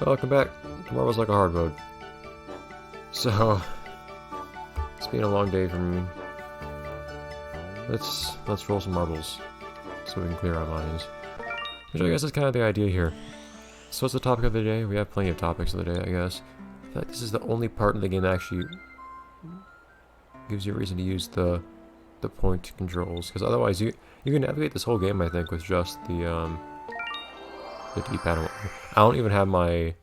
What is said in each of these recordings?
Welcome back to Marble Saga hard mode. So, it's been a long day for me. Let's roll some marbles so we can clear our minds. Which I guess is kind of the idea here. So what's the topic of the day? We have plenty of topics of the day, I guess. I feel like this is the only part of the game that actually gives you a reason to use the point controls, because otherwise you can navigate this whole game, I think, with just the D-pad. I don't even have my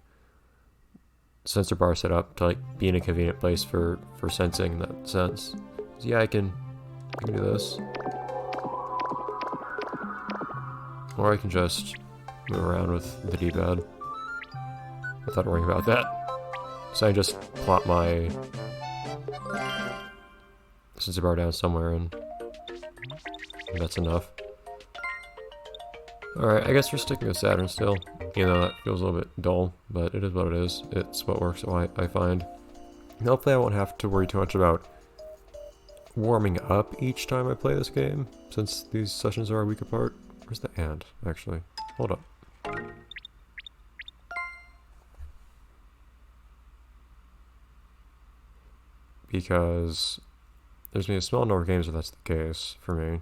sensor bar set up to like be in a convenient place for sensing in that sense. So yeah, I can do this, or I can just move around with the D-pad without worrying about that. So I just plop my sensor bar down somewhere, and that's enough. Alright, I guess we're sticking with Saturn still. You know, that feels a little bit dull, but it is what it is. It's what works, I find. And hopefully I won't have to worry too much about warming up each time I play this game, since these sessions are a week apart. Where's the ant, actually? Hold up. Because there's been a small number of games where that's the case for me.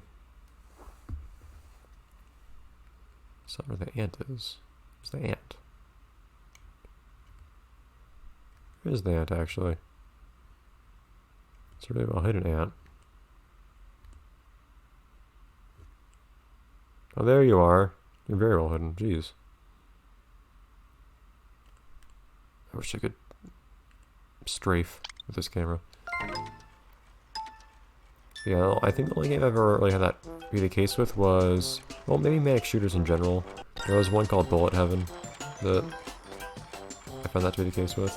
That's not where the ant is. Where's the ant? Where's the ant, actually? It's a really well hidden ant. Oh, there you are. You're very well hidden. Jeez. I wish I could strafe with this camera. Yeah, I think the only game I've ever really had that be the case with was, well, maybe Manic Shooters in general. There was one called Bullet Heaven that I found that to be the case with.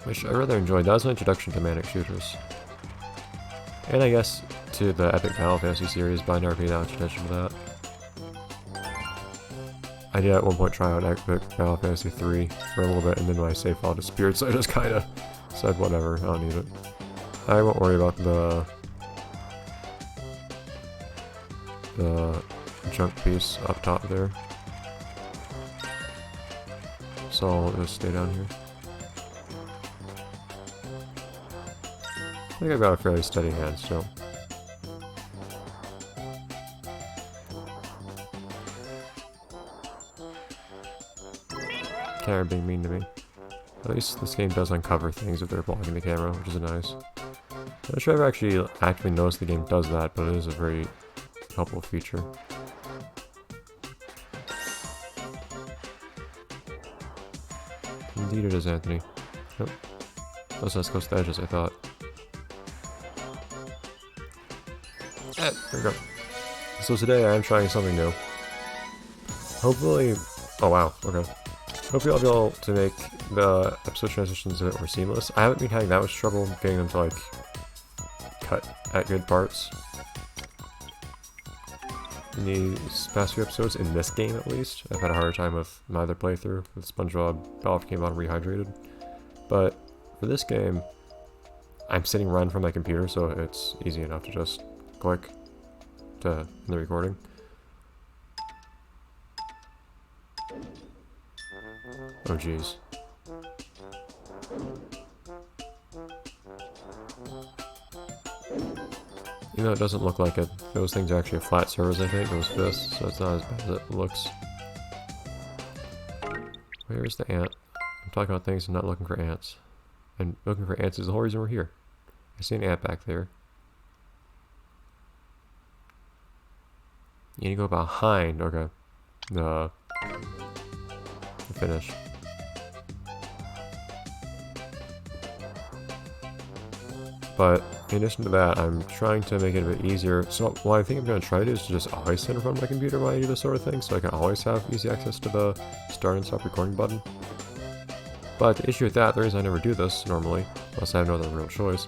Which I rather enjoyed. That was my introduction to Manic Shooters. And I guess to the Epic Final Fantasy series, but I never paid that much attention to that. I did at one point try out Epic Final Fantasy 3 for a little bit, and then my save file disappeared, so I just kind of said whatever, I don't need it. I won't worry about the junk piece up top there. So I'll just stay down here. I think I've got a fairly steady hand still. Camera being mean to me. At least this game does uncover things if they're blocking the camera, which is nice. I'm not sure I've actually actively noticed the game does that, but it is a very helpful feature. Indeed it is, Anthony. Yep. That's as close to the edge as I thought. There we go. So today I am trying something new. Hopefully... Oh wow, okay. Hopefully I'll be able to make the episode transitions a bit more seamless. I haven't been having that much trouble getting them to like cut at good parts in these past few episodes, in this game at least. I've had a harder time with my other playthrough with SpongeBob Battle for King Bottom Rehydrated. But for this game, I'm sitting right from my computer, so it's easy enough to just click to in the recording. Oh jeez. Even though it doesn't look like it, those things are actually a flat surface, I think, those fists, so it's not as bad as it looks. Where's the ant? I'm talking about things and not looking for ants. And looking for ants is the whole reason we're here. I see an ant back there. You need to go behind, okay, the finish. But in addition to that, I'm trying to make it a bit easier. So what I think I'm going to try to do is to just always sit in front of my computer while I do this sort of thing, so I can always have easy access to the start and stop recording button. But the issue with that, the reason I never do this normally, unless I have no other real choice,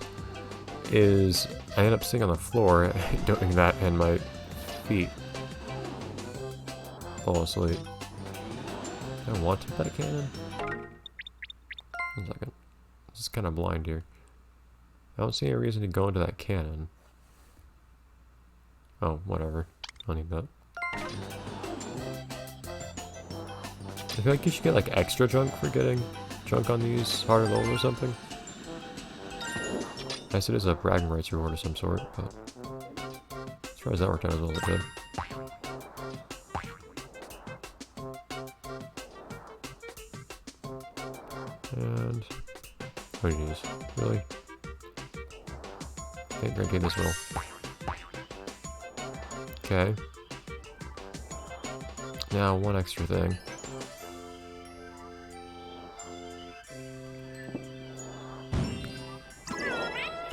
is I end up sitting on the floor doing that and my feet fall asleep. Do I want to hit that cannon? 1 second. This is kind of blind here. I don't see any reason to go into that cannon. Oh, whatever. I don't need that. I feel like you should get like extra junk for getting junk on these harder levels or something. I guess it is a bragging rights reward of some sort, but as far as that worked out as well as it did. And oh jeez, really? Can't guarantee this will. Okay. Now one extra thing.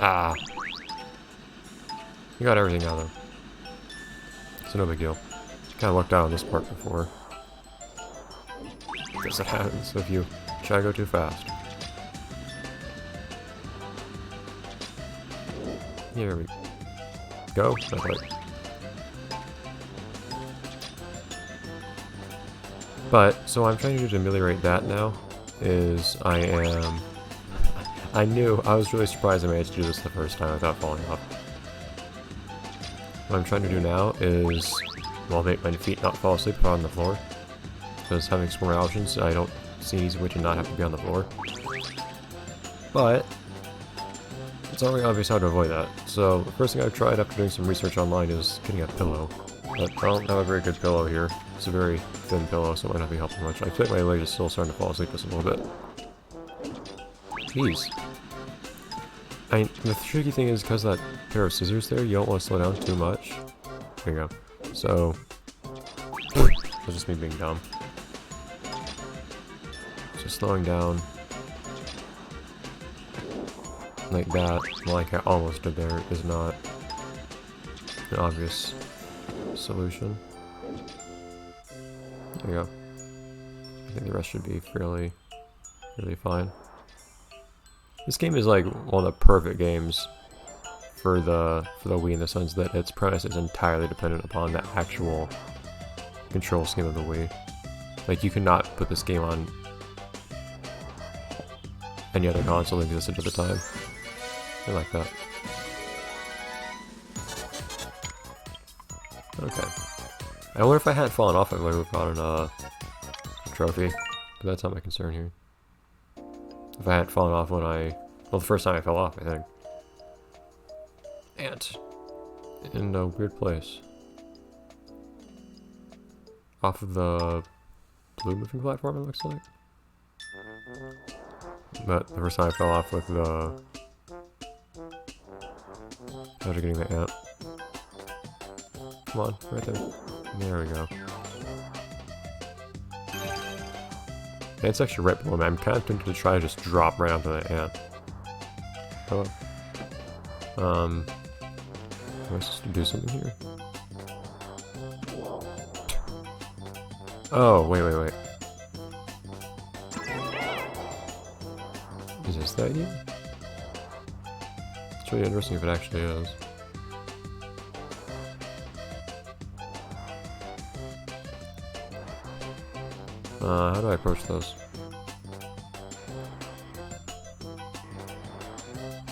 Ah! You got everything out of them. So no big deal. Kinda lucked out on this part before. Because it happens if you try to go too fast. Here we go. Not quite. But, so what I'm trying to do to ameliorate that now is I was really surprised I managed to do this the first time without falling off. What I'm trying to do now is, well, make my feet not fall asleep if I'm on the floor. Because having some more options, I don't see an easy way to not have to be on the floor. But it's already obvious how to avoid that. So the first thing I've tried after doing some research online is getting a pillow. But I don't have a very good pillow here. It's a very thin pillow, so it might not be helping much. I feel like my leg is still starting to fall asleep just a little bit. Jeez. The tricky thing is because that pair of scissors there, you don't want to slow down too much. There you go. So, that's just me being dumb. So slowing down like that, like I almost did there, is not an obvious solution. There you go. I think the rest should be really fine. This game is like one of the perfect games for the Wii in the sense that its premise is entirely dependent upon the actual control scheme of the Wii. Like you cannot put this game on any other console that existed at the time. I like that. Okay. I wonder if I hadn't fallen off, I would have gotten a trophy. But that's not my concern here. If I hadn't fallen off when well, the first time I fell off, I think. Ant. In a weird place. Off of the blue moving platform, it looks like. But the first time I fell off with the... after getting the ant. Come on, right there. There we go. Ant's actually right below me. I'm kind of tempted to try to just drop right onto the ant. Hello. Am I supposed to do something here? Oh, wait. Is this the idea? It's really interesting if it actually is. How do I approach those?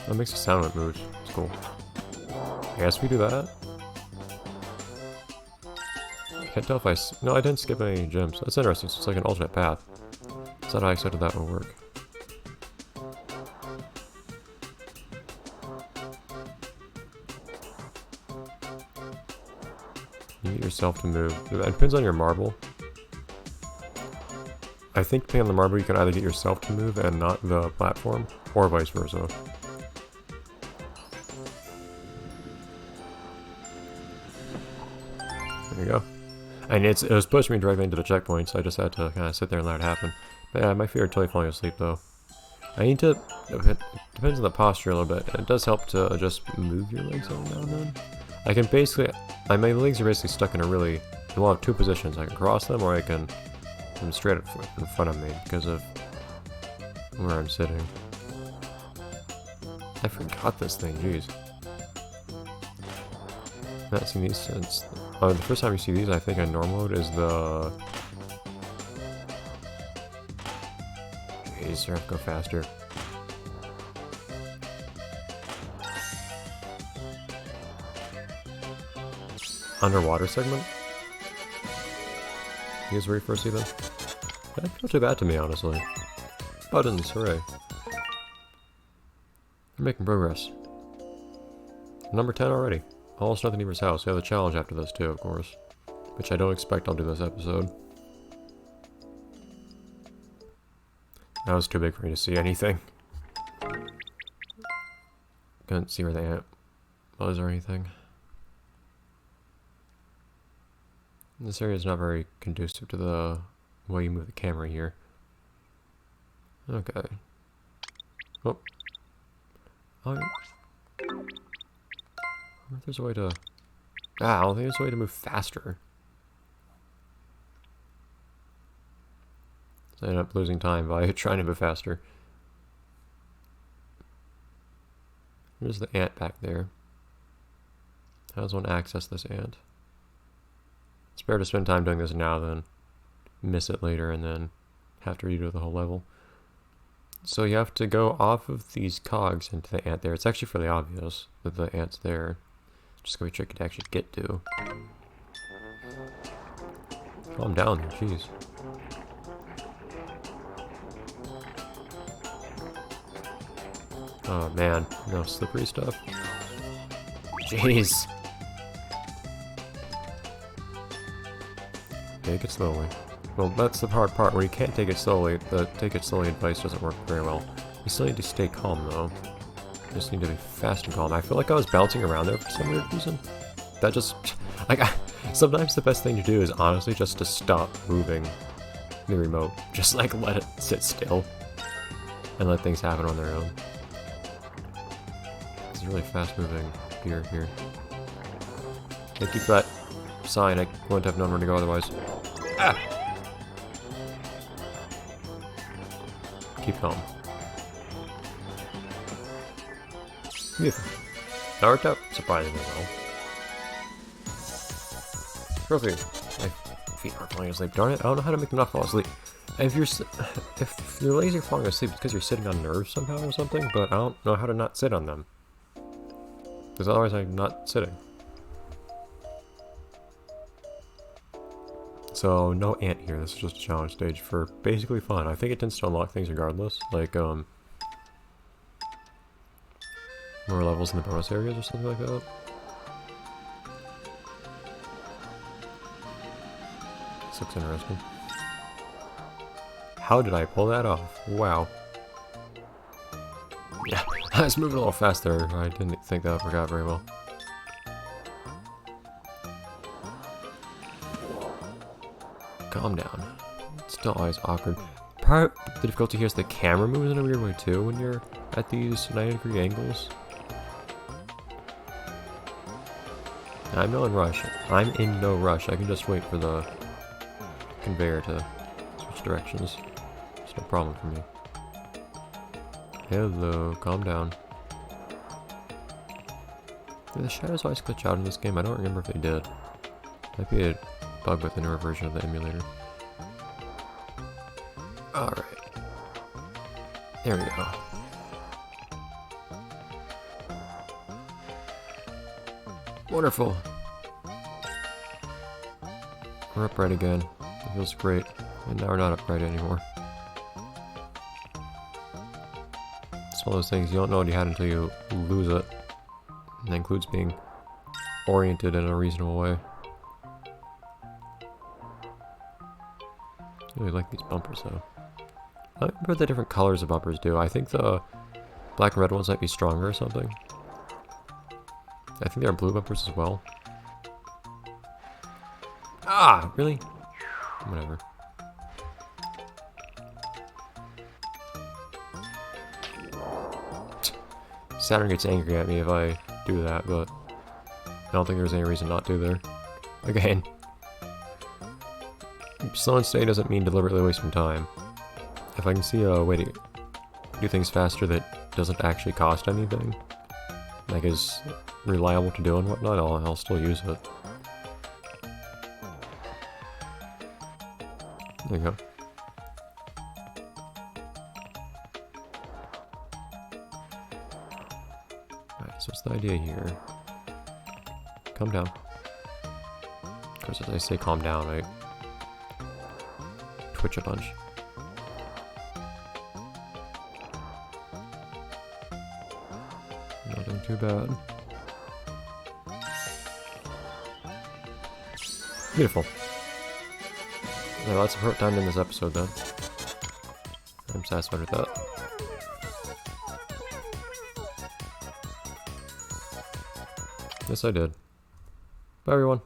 That makes a sound when it moves. It's cool. I guess we do that. I can't tell if no, I didn't skip any gems. That's interesting. So it's like an alternate path. That's not how I expected that would work. You get yourself to move. It depends on your marble. I think depending on the marble, you can either get yourself to move and not the platform, or vice versa. There you go. And it was pushing me directly into the checkpoint, so I just had to kind of sit there and let it happen. But yeah, my feet are totally falling asleep though. I need to... It depends on the posture a little bit. It does help to just move your legs every now and then. I can basically... my legs are basically stuck in a really... I'll have two positions. I can cross them, or I can... I'm straight in front of me because of where I'm sitting. I forgot this thing, jeez. Not seen these since... Oh, the first time you see these, I think in normal mode, is the... Jeez, I have to go faster. Underwater segment? Use the first even. That didn't feel too bad to me, honestly. Buttons, hooray. We're making progress. Number 10 already. Almost nothing Neighbor's house. We have a challenge after this too, of course. Which I don't expect I'll do this episode. That was too big for me to see anything. Couldn't see where the ant was or anything. This area is not very conducive to the way you move the camera here. Okay. Oh. I wonder if there's a way to... I don't think there's a way to move faster. So I end up losing time by trying to move faster. There's the ant back there. How does one access this ant? It's better to spend time doing this now than miss it later and then have to redo the whole level. So you have to go off of these cogs into the ant there. It's actually fairly obvious that the ant's there. Just gonna be tricky to actually get to. Calm down there, jeez. Oh man, no slippery stuff. Jeez. Take it slowly. Well, that's the hard part where you can't take it slowly. The take it slowly advice doesn't work very well. You still need to stay calm though. You just need to be fast and calm. I feel like I was bouncing around there for some weird reason. That just... like, sometimes the best thing to do is honestly just to stop moving the remote. Just like let it sit still. And let things happen on their own. It's really fast moving gear here. Thank you for that sign. I wouldn't have known where to go otherwise. Ah! Keep calm. Beautiful. That worked out surprisingly well. Trophy. My feet aren't falling asleep. Darn it, I don't know how to make them not fall asleep. If you're lazy falling asleep, it's because you're sitting on nerves somehow or something, but I don't know how to not sit on them. Because otherwise I'm not sitting. So, no ant here. This is just a challenge stage for basically fun. I think it tends to unlock things regardless. Like, more levels in the bonus areas or something like that. This looks interesting. How did I pull that off? Wow. Yeah, I was moving a little faster. I didn't think that worked out very well. Calm down. It's still always awkward. Part the difficulty here is the camera moves in a weird way too when you're at these 90-degree angles. I'm no rush. I'm in no rush. I can just wait for the conveyor to switch directions. It's no problem for me. Hello, calm down. Do the shadows always glitch out in this game? I don't remember if they did. Might be a bug with the newer version of the emulator. Alright. There we go. Wonderful. We're upright again. It feels great. And now we're not upright anymore. It's one of those things you don't know what you had until you lose it. And that includes being oriented in a reasonable way. I really like these bumpers though. I don't remember what the different colors of bumpers do. I think the black and red ones might be stronger or something. I think there are blue bumpers as well. Ah, really? Whatever. Saturn gets angry at me if I do that, but I don't think there's any reason not to there. Again. Slow and steady doesn't mean deliberately wasting time. If I can see a way to do things faster that doesn't actually cost anything, like is reliable to do and whatnot, I'll still use it. There you go. Alright, so what's the idea here? Calm down. Of course, as I say calm down, right? twitch a bunch. Nothing too bad. Beautiful. Yeah, lots of hurt time in this episode, though. I'm satisfied with that. Yes, I did. Bye, everyone.